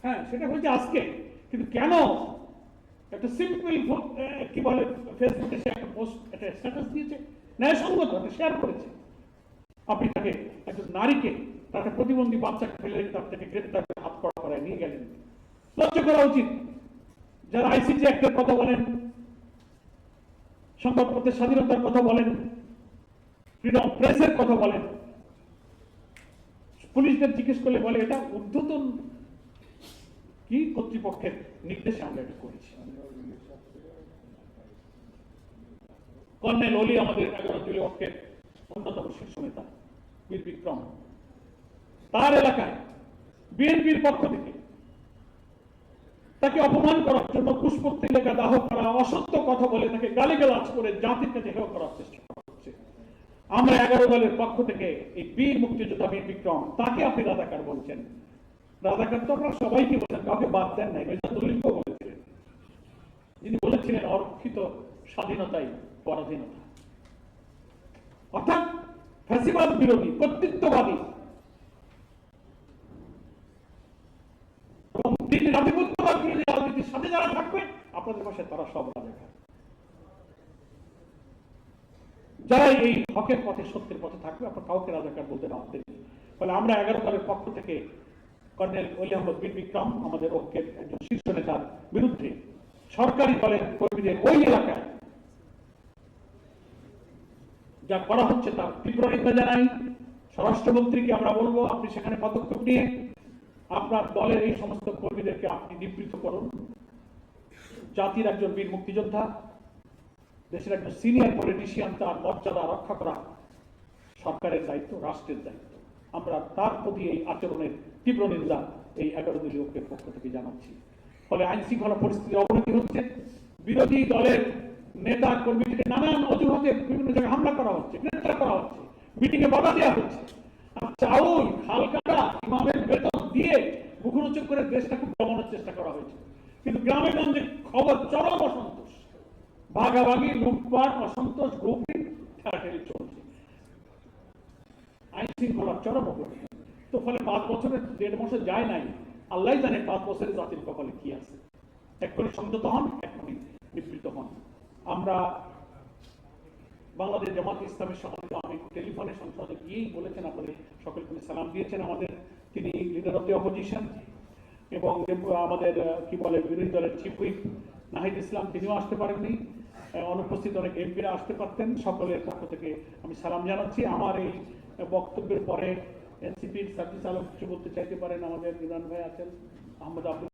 হ্যাঁ, সেটা হয়েছে আজকে, কিন্তু কেন একটা সিম্পল কি বলে ফেসবুকে সে একটা পোস্ট, একটা স্ট্যাটাস দিয়েছে, ন্যায়সঙ্গত একটা শেয়ার করেছে। আপনি তাকে, একজন নারীকে, তার প্রতিবন্ধী বাচ্চাকে ফেলে তার থেকে গ্রেপ্তার করে হাত করা করায় নিয়ে গেলেন। লজ্জা করা উচিত। যারা আইসিটি অ্যাক্টের কথা বলেন, সংবাদপত্রের স্বাধীনতার কথা বলেন, ফ্রিডম প্রেসের কথা বলেন, পুলিশদের জিজ্ঞেস করলে বলে এটা ঊর্ধ্বতন কি কর্তৃপক্ষের নির্দেশে আমরা এটা করেছি। কর্নেল অলি আমাদের 11 দলীয় পক্ষের অন্যতম শীর্ষ নেতা, বীর বিক্রম, তার এলাকায় বিএনপির পক্ষ থেকে তাকে অপমান করার জন্য পুষ্পতৃণা দাহ করা, অসত্য কথা বলে তাকে গালিগালাজ করে জাতির কাছে হেয় করার চেষ্টা করা হচ্ছে। আমরা 11 দলের পক্ষ থেকে এই বীর মুক্তিযোদ্ধা বীর বিক্রম, তাকে আপনি রাজাকার বলছেন। রাজাকার তো আপনারা সবাইকে বলেন, কাউকে বাদ দেন নাই। দলিলকে বলেছিলেন, যিনি বলেছিলেন অরক্ষিত স্বাধীনতাই পরাধীনতা। অর্থাৎ ফ্যাসিবাদ বিরোধী, কর্তৃত্ববাদী এবং আধিপত্যবাদ বিরোধী রাজনীতির সাথে যারা থাকবে, আপনাদের পাশে তারা সব রাজাকার। যারা এই হকের পথে, সত্যের পথে থাকবে, আপনার কাউকে রাজাকার বলতে পারতেন। ফলে আমরা 11 দলের পক্ষ থেকে কর্নেল অলি আহমদ বীর বিক্রম, আমাদের ঐক্যের একজন শীর্ষ নেতার বিরুদ্ধে সরকারি দলের কর্মীদের ওই এলাকায় যা করা হচ্ছে তার তীব্র নিন্দা জানাই। স্বরাষ্ট্রমন্ত্রীকে আমরা বলবো, আপনি সেখানে পদক্ষেপ নিয়ে আপনার দলের এই সমস্ত কর্মীদেরকে আপনি নিবৃত্ত করুন। জাতির একজন বীর মুক্তিযোদ্ধা, দেশের একজন সিনিয়র পলিটিশিয়ান, তার মর্যাদা রক্ষা করা সরকারের দায়িত্ব, রাষ্ট্রের দায়িত্ব। আমরা তার প্রতি এই আচরণের তীব্র নিন্দা এই 11 দলীয় ঐক্যের পক্ষ থেকে জানাচ্ছি। ফলে আইন শৃঙ্খলা পরিস্থিতির অবনতি হচ্ছে। বিরোধী দলের নেতা কর্মীদেরকে নানান অজুহাতে বিভিন্ন জায়গায় হামলা করা হচ্ছে, গ্রেপ্তার করা হচ্ছে, মিটিং এ বাধা দেওয়া হচ্ছে। চাউল, হালকাটা, ইমামের বেতন দিয়ে মুখরোচক করে দেশটাকে দমানোর চেষ্টা করা হয়েছে। কিন্তু গ্রামে গঞ্জে খবর চরম অসন্তোষ, ভাগাভাগি, লুটপাট, অসন্তোষ, গ্রুপিং, ঠেলাঠেলি চলছে, আইন শৃঙ্খলার চরম অবনতি। তো ফলে 5 বছরের 1.5 বছর যায় নাই, আল্লাহ জানে 5 বছরের জাতির কপালে কি আছে। এক্ষুনি সংযত হন, এক্ষুনি নিবৃত্ত হন। আমরা বাংলাদেশ জামাত ইসলামের সভাপতি, আমি টেলিফোনে সংসদে গিয়েই বলেছেন, আপনাদের সকলকে সালাম দিয়েছেন আমাদের, তিনি লিডার অফ দি অপোজিশন, এবং আমাদের কি বলে বিরোধী দলের চিফ হুইপ নাহিদ ইসলাম, তিনিও আসতে পারেননি। অনুপস্থিত অনেক এমপিরা আসতে পারতেন। সকলের পক্ষ থেকে আমি সালাম জানাচ্ছি। আমার এই বক্তব্যের পরে এনসিপির সার্জিস আলম কিছু বলতে চাইতে পারেন, আমাদের ইমরান ভাই আছেন, আহমদ আব্দুল